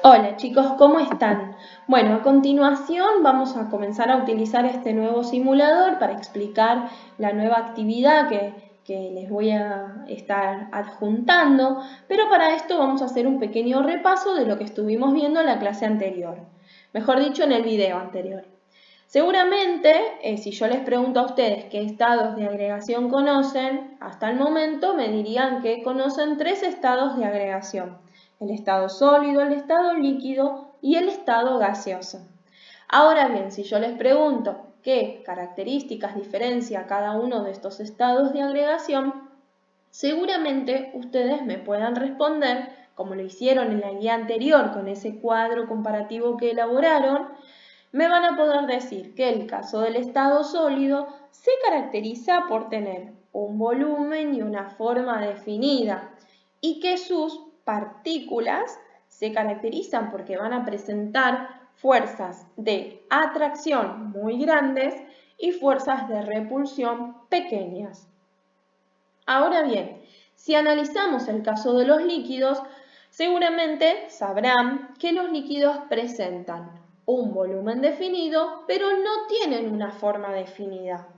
Hola chicos, ¿cómo están? Bueno, a continuación vamos a comenzar a utilizar este nuevo simulador para explicar la nueva actividad que les voy a estar adjuntando, pero para esto vamos a hacer un pequeño repaso de lo que estuvimos viendo en la clase anterior, mejor dicho, en el video anterior. Seguramente, si yo les pregunto a ustedes qué estados de agregación conocen, hasta el momento me dirían que conocen 3 estados de agregación: el estado sólido, el estado líquido y el estado gaseoso. Ahora bien, si yo les pregunto qué características diferencia cada uno de estos estados de agregación, seguramente ustedes me puedan responder, como lo hicieron en la guía anterior con ese cuadro comparativo que elaboraron. Me van a poder decir que el caso del estado sólido se caracteriza por tener un volumen y una forma definida y que sus partículas se caracterizan porque van a presentar fuerzas de atracción muy grandes y fuerzas de repulsión pequeñas. Ahora bien, si analizamos el caso de los líquidos, seguramente sabrán que los líquidos presentan un volumen definido, pero no tienen una forma definida.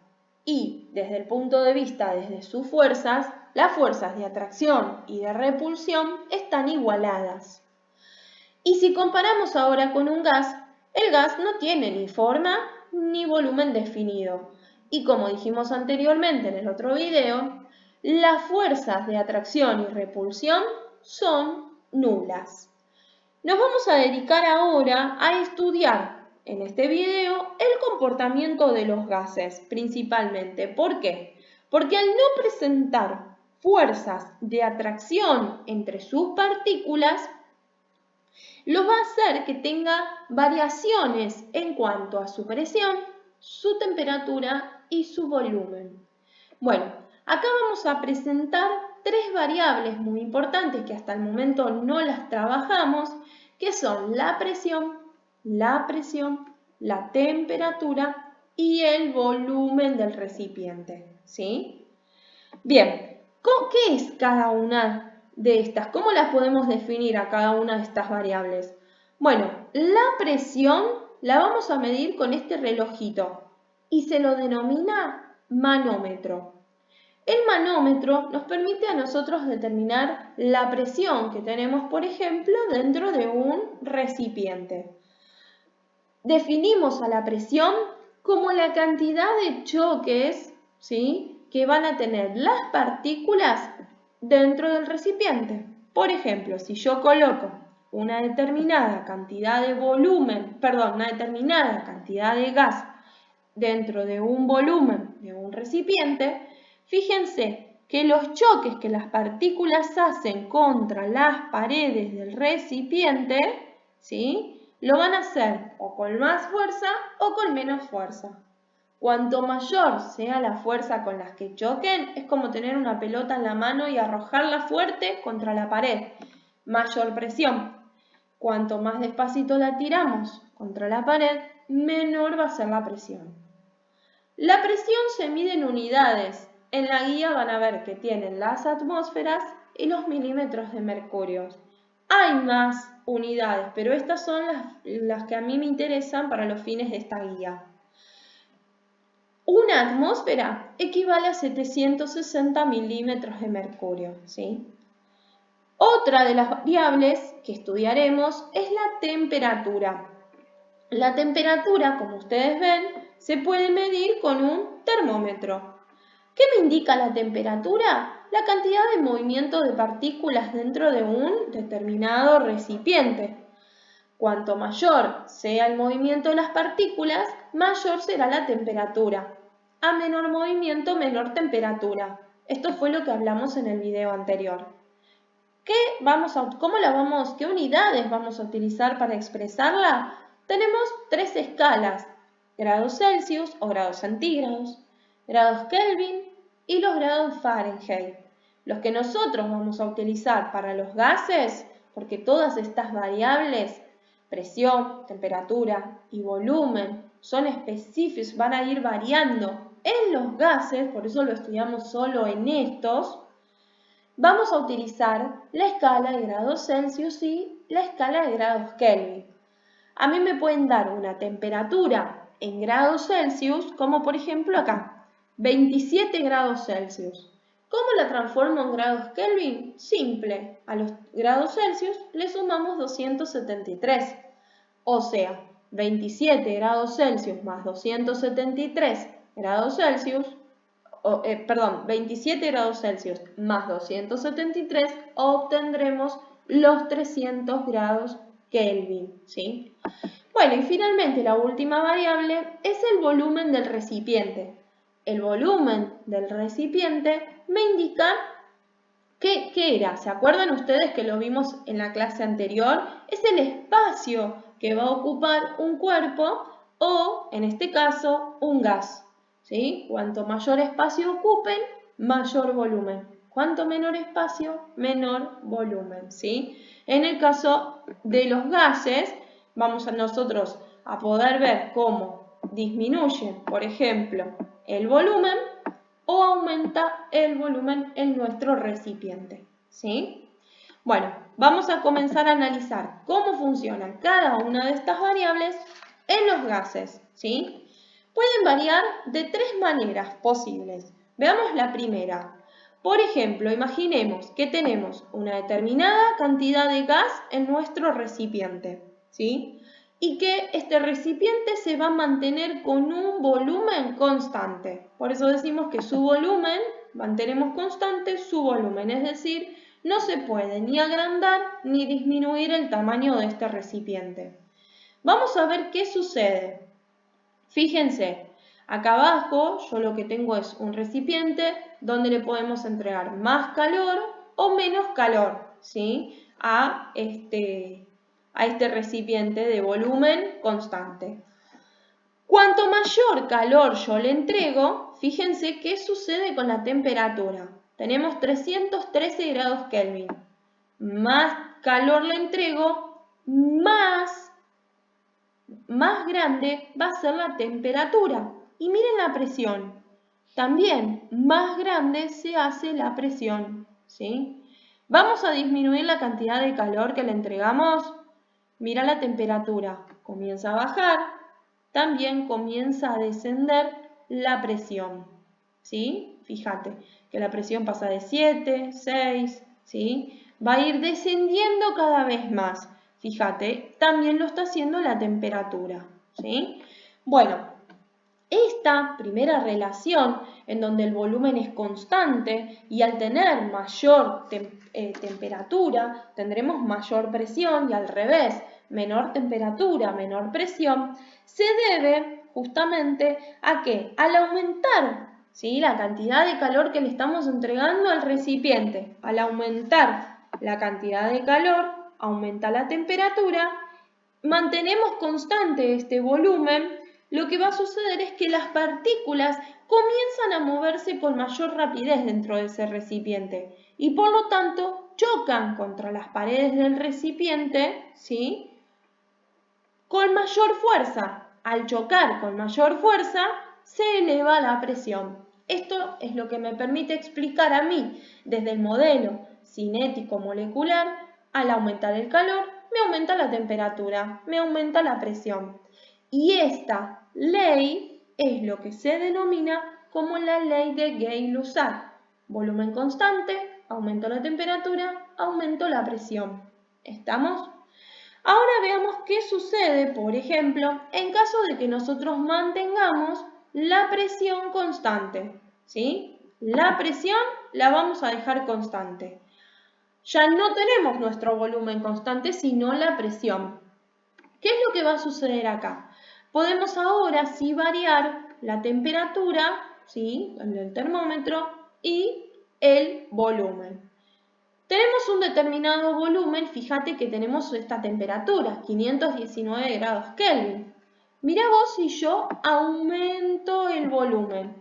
Y desde el punto de vista, desde sus fuerzas, las fuerzas de atracción y de repulsión están igualadas. Y si comparamos ahora con un gas, el gas no tiene ni forma ni volumen definido. Y como dijimos anteriormente en el otro video, las fuerzas de atracción y repulsión son nulas. Nos vamos a dedicar ahora a estudiar en este video el comportamiento de los gases, principalmente. ¿Por qué? Porque al no presentar fuerzas de atracción entre sus partículas, los va a hacer que tenga variaciones en cuanto a su presión, su temperatura y su volumen. Bueno, acá vamos a presentar 3 variables muy importantes que hasta el momento no las trabajamos, que son la presión, la temperatura y el volumen del recipiente, ¿sí? Bien, ¿qué es cada una de estas? ¿Cómo las podemos definir a cada una de estas variables? Bueno, la presión la vamos a medir con este relojito y se lo denomina manómetro. El manómetro nos permite a nosotros determinar la presión que tenemos, por ejemplo, dentro de un recipiente. Definimos a la presión como la cantidad de choques, ¿sí?, que van a tener las partículas dentro del recipiente. Por ejemplo, si yo coloco una determinada cantidad de una determinada cantidad de gas dentro de un volumen de un recipiente, fíjense que los choques que las partículas hacen contra las paredes del recipiente, ¿sí?, lo van a hacer o con más fuerza o con menos fuerza. Cuanto mayor sea la fuerza con las que choquen, es como tener una pelota en la mano y arrojarla fuerte contra la pared. Mayor presión. Cuanto más despacito la tiramos contra la pared, menor va a ser la presión. La presión se mide en unidades. En la guía van a ver que tienen las atmósferas y los milímetros de mercurio. Hay más unidades, pero estas son las que a mí me interesan para los fines de esta guía. Una atmósfera equivale a 760 milímetros de mercurio, ¿sí? Otra de las variables que estudiaremos es la temperatura. La temperatura, como ustedes ven, se puede medir con un termómetro. ¿Qué me indica la temperatura? La cantidad de movimiento de partículas dentro de un determinado recipiente. Cuanto mayor sea el movimiento de las partículas, mayor será la temperatura. A menor movimiento, menor temperatura. Esto fue lo que hablamos en el video anterior. ¿Qué unidades vamos a utilizar para expresarla? Tenemos 3 escalas: grados Celsius o grados centígrados, grados Kelvin y los grados Fahrenheit. Los que nosotros vamos a utilizar para los gases, porque todas estas variables, presión, temperatura y volumen, son específicos, van a ir variando en los gases, por eso lo estudiamos solo en estos. vamos a utilizar la escala de grados Celsius y la escala de grados Kelvin. A mí me pueden dar una temperatura en grados Celsius, como por ejemplo acá, 27 grados Celsius. ¿Cómo la transformo en grados Kelvin? Simple, a los grados Celsius le sumamos 273. O sea, 27 grados Celsius más 273 grados Celsius, 27 grados Celsius más 273, obtendremos los 300 grados Kelvin, ¿sí? Bueno, y finalmente la última variable es el volumen del recipiente. El volumen del recipiente me indica ¿qué era? ¿Se acuerdan ustedes que lo vimos en la clase anterior? Es el espacio que va a ocupar un cuerpo o, en este caso, un gas, ¿sí? Cuanto mayor espacio ocupen, mayor volumen. Cuanto menor espacio, menor volumen, ¿sí? En el caso de los gases, vamos a nosotros a poder ver cómo disminuye, por ejemplo, el volumen o aumenta el volumen en nuestro recipiente, ¿sí? Bueno, vamos a comenzar a analizar cómo funciona cada una de estas variables en los gases, ¿sí? Pueden variar de tres maneras posibles. Veamos la primera. Por ejemplo, imaginemos que tenemos una determinada cantidad de gas en nuestro recipiente, ¿sí? Y que este recipiente se va a mantener con un volumen constante. Por eso decimos que su volumen, mantenemos constante su volumen, es decir, no se puede ni agrandar ni disminuir el tamaño de este recipiente. Vamos a ver qué sucede. Fíjense, acá abajo yo lo que tengo es un recipiente donde le podemos entregar más calor o menos calor, ¿sí? a este recipiente de volumen constante. Cuanto mayor calor yo le entrego, fíjense qué sucede con la temperatura. Tenemos 313 grados Kelvin. Más calor le entrego, más grande va a ser la temperatura. Y miren la presión. También más grande se hace la presión, ¿sí? Vamos a disminuir la cantidad de calor que le entregamos. Mira la temperatura, comienza a bajar, también comienza a descender la presión, ¿sí? Fíjate que la presión pasa de 7, 6, ¿sí? Va a ir descendiendo cada vez más. Fíjate, también lo está haciendo la temperatura, ¿sí? Bueno, esta primera relación en donde el volumen es constante y al tener mayor temperatura tendremos mayor presión y al revés, menor temperatura, menor presión, se debe justamente a que al aumentar, ¿sí?, la cantidad de calor que le estamos entregando al recipiente, al aumentar la cantidad de calor, aumenta la temperatura, mantenemos constante este volumen, lo que va a suceder es que las partículas comienzan a moverse con mayor rapidez dentro de ese recipiente y por lo tanto chocan contra las paredes del recipiente, ¿sí?, con mayor fuerza. Al chocar con mayor fuerza, se eleva la presión. Esto es lo que me permite explicar a mí, desde el modelo cinético molecular, al aumentar el calor, me aumenta la temperatura, me aumenta la presión. Y esta ley es lo que se denomina como la ley de Gay-Lussac. Volumen constante, aumento la temperatura, aumento la presión. ¿Estamos? Ahora veamos qué sucede, por ejemplo, en caso de que nosotros mantengamos la presión constante, ¿sí? La presión la vamos a dejar constante. Ya no tenemos nuestro volumen constante, sino la presión. ¿Qué es lo que va a suceder acá? Podemos ahora sí variar la temperatura, ¿sí?, el termómetro y el volumen. Tenemos un determinado volumen, fíjate que tenemos esta temperatura, 519 grados Kelvin. Mira vos si yo aumento el volumen.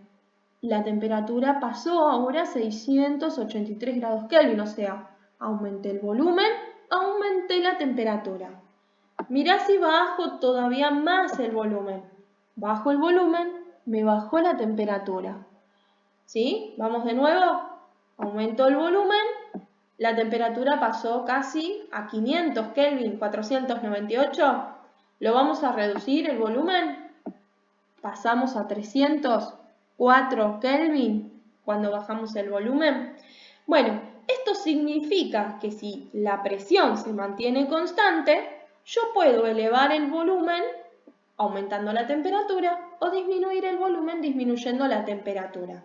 La temperatura pasó ahora a 683 grados Kelvin, o sea, aumenté el volumen, aumenté la temperatura. Mirá si bajo todavía más el volumen. Bajo el volumen, me bajó la temperatura. ¿Sí? Vamos de nuevo. Aumento el volumen, La temperatura pasó casi a 500 Kelvin, 498. ¿Lo vamos a reducir el volumen? Pasamos a 304 Kelvin cuando bajamos el volumen. Bueno, esto significa que si la presión se mantiene constante, yo puedo elevar el volumen aumentando la temperatura o disminuir el volumen disminuyendo la temperatura.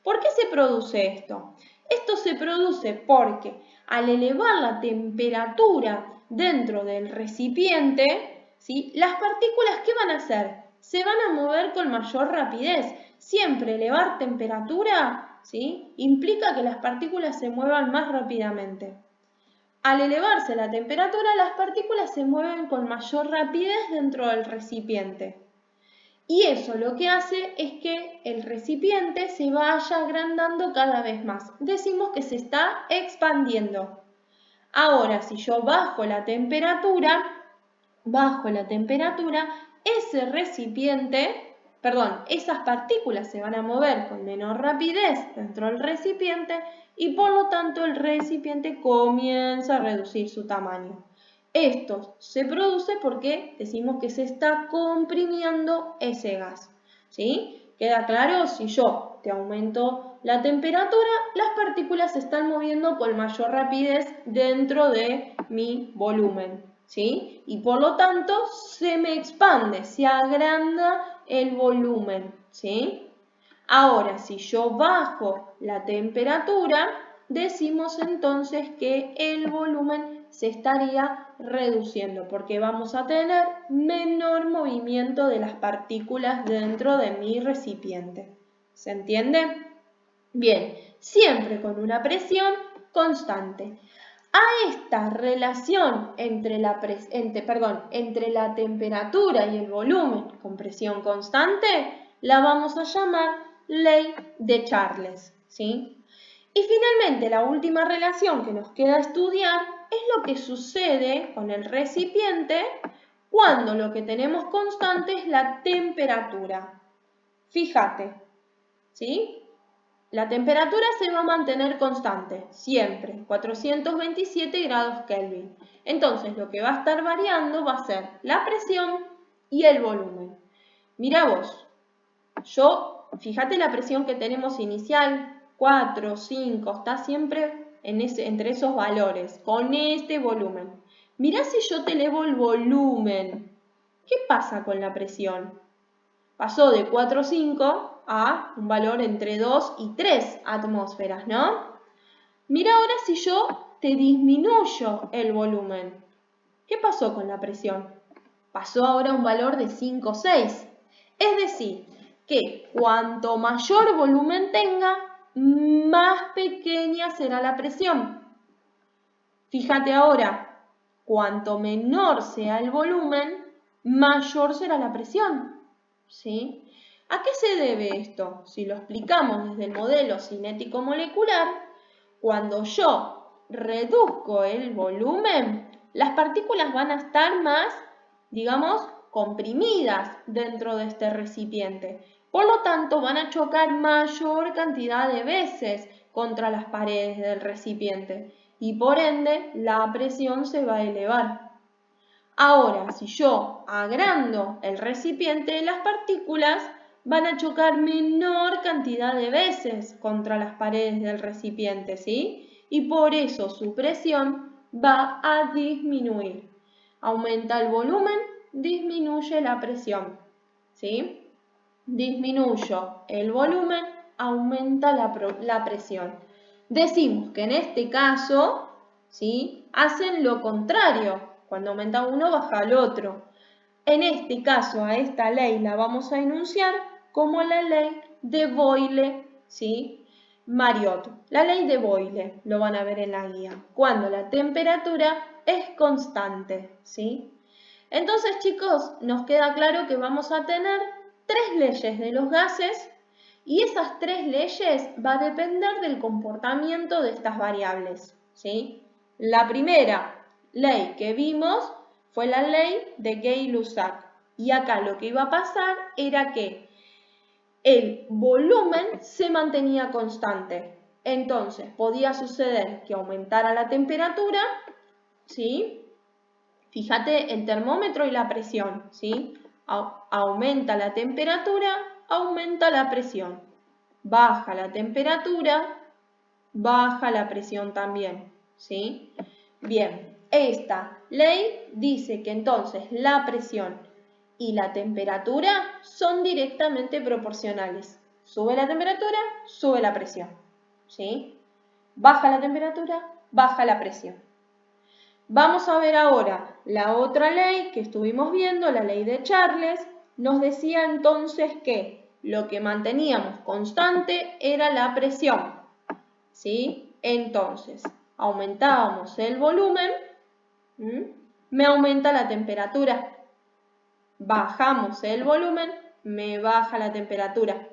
¿Por qué se produce esto? Esto se produce porque al elevar la temperatura dentro del recipiente, ¿sí?, las partículas, ¿qué van a hacer? Se van a mover con mayor rapidez. Siempre elevar temperatura, ¿sí?, implica que las partículas se muevan más rápidamente. Al elevarse la temperatura, las partículas se mueven con mayor rapidez dentro del recipiente. Y eso lo que hace es que el recipiente se vaya agrandando cada vez más. Decimos que se está expandiendo. Ahora, si yo bajo la temperatura, ese recipiente, esas partículas se van a mover con menor rapidez dentro del recipiente y por lo tanto el recipiente comienza a reducir su tamaño. Esto se produce porque decimos que se está comprimiendo ese gas, ¿sí? ¿Queda claro? Si yo te aumento la temperatura, las partículas se están moviendo con mayor rapidez dentro de mi volumen, ¿sí? Y por lo tanto se me expande, se agranda el volumen, ¿sí? Ahora, si yo bajo la temperatura, decimos entonces que el volumen se estaría reduciendo porque vamos a tener menor movimiento de las partículas dentro de mi recipiente. ¿Se entiende? Bien, siempre con una presión constante. A esta relación entre la temperatura y el volumen con presión constante la vamos a llamar ley de Charles, ¿sí? Y finalmente, la última relación que nos queda estudiar es lo que sucede con el recipiente cuando lo que tenemos constante es la temperatura. Fíjate, ¿sí? La temperatura se va a mantener constante, siempre, 427 grados Kelvin. Entonces, lo que va a estar variando va a ser la presión y el volumen. Mira vos, fíjate la presión que tenemos inicial, 4, 5, está siempre entre esos valores, con este volumen. Mirá si yo te elevo el volumen. ¿Qué pasa con la presión? Pasó de 4,5 a un valor entre 2 y 3 atmósferas, ¿no? Mira ahora si yo te disminuyo el volumen. ¿Qué pasó con la presión? Pasó ahora a un valor de 5 o 6. Es decir, que cuanto mayor volumen tenga, más pequeña será la presión. Fíjate ahora, cuanto menor sea el volumen, mayor será la presión, ¿sí? ¿A qué se debe esto? Si lo explicamos desde el modelo cinético molecular, cuando yo reduzco el volumen, las partículas van a estar más, digamos, comprimidas dentro de este recipiente. Por lo tanto, van a chocar mayor cantidad de veces contra las paredes del recipiente y por ende la presión se va a elevar. Ahora, si yo agrando el recipiente, las partículas van a chocar menor cantidad de veces contra las paredes del recipiente, ¿sí? Y por eso su presión va a disminuir. Aumenta el volumen, disminuye la presión, ¿sí? Disminuyo el volumen, aumenta la presión. Decimos que en este caso, ¿sí?, hacen lo contrario. Cuando aumenta uno, baja el otro. En este caso, a esta ley la vamos a enunciar como la ley de Boyle, ¿sí? Mariot. La ley de Boyle, lo van a ver en la guía, cuando la temperatura es constante, ¿sí? Entonces, chicos, nos queda claro que vamos a tener 3 leyes de los gases y esas 3 leyes van a depender del comportamiento de estas variables, ¿sí? La primera ley que vimos fue la ley de Gay-Lussac y acá lo que iba a pasar era que el volumen se mantenía constante. Entonces, podía suceder que aumentara la temperatura, ¿sí? Fíjate el termómetro y la presión, ¿sí? Aumenta la temperatura, aumenta la presión. Baja la temperatura, baja la presión también, ¿sí? Bien, esta ley dice que entonces la presión y la temperatura son directamente proporcionales. Sube la temperatura, sube la presión, ¿sí? Baja la temperatura, baja la presión. Vamos a ver ahora la otra ley que estuvimos viendo, la ley de Charles. Nos decía entonces que lo que manteníamos constante era la presión, ¿sí? Entonces, aumentábamos el volumen, me aumenta la temperatura. Bajamos el volumen, me baja la temperatura.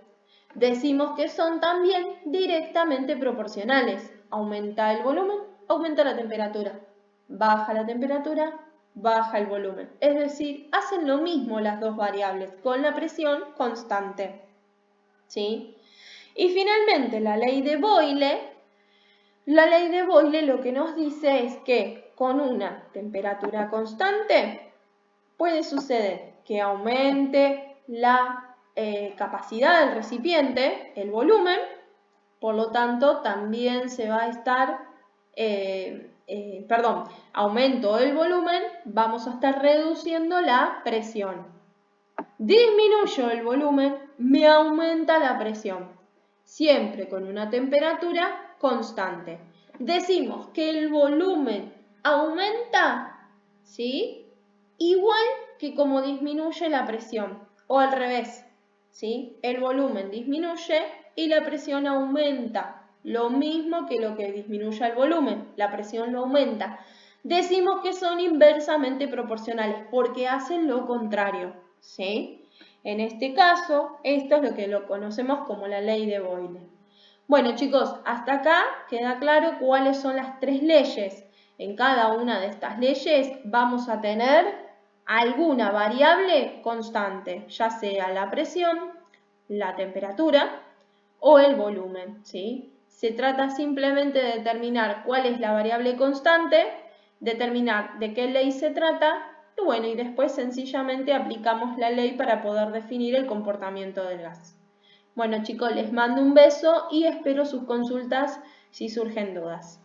Decimos que son también directamente proporcionales. Aumenta el volumen, aumenta la temperatura. Baja la temperatura, baja el volumen. Es decir, hacen lo mismo las dos variables, con la presión constante, ¿sí? Y finalmente, la ley de Boyle lo que nos dice es que con una temperatura constante puede suceder que aumente la capacidad del recipiente, el volumen, por lo tanto también se va a estar, aumento el volumen, vamos a estar reduciendo la presión. Disminuyo el volumen, me aumenta la presión, siempre con una temperatura constante. Decimos que el volumen aumenta, ¿sí? Igual que como disminuye la presión, o al revés, ¿sí? El volumen disminuye y la presión aumenta, lo mismo que lo que disminuye el volumen, la presión lo aumenta. Decimos que son inversamente proporcionales porque hacen lo contrario, ¿sí? En este caso, esto es lo que lo conocemos como la ley de Boyle. Bueno, chicos, hasta acá queda claro cuáles son las tres leyes. En cada una de estas leyes vamos a tener alguna variable constante, ya sea la presión, la temperatura o el volumen, ¿sí? Se trata simplemente de determinar cuál es la variable constante, determinar de qué ley se trata y bueno, y después sencillamente aplicamos la ley para poder definir el comportamiento del gas. Bueno chicos, les mando un beso y espero sus consultas si surgen dudas.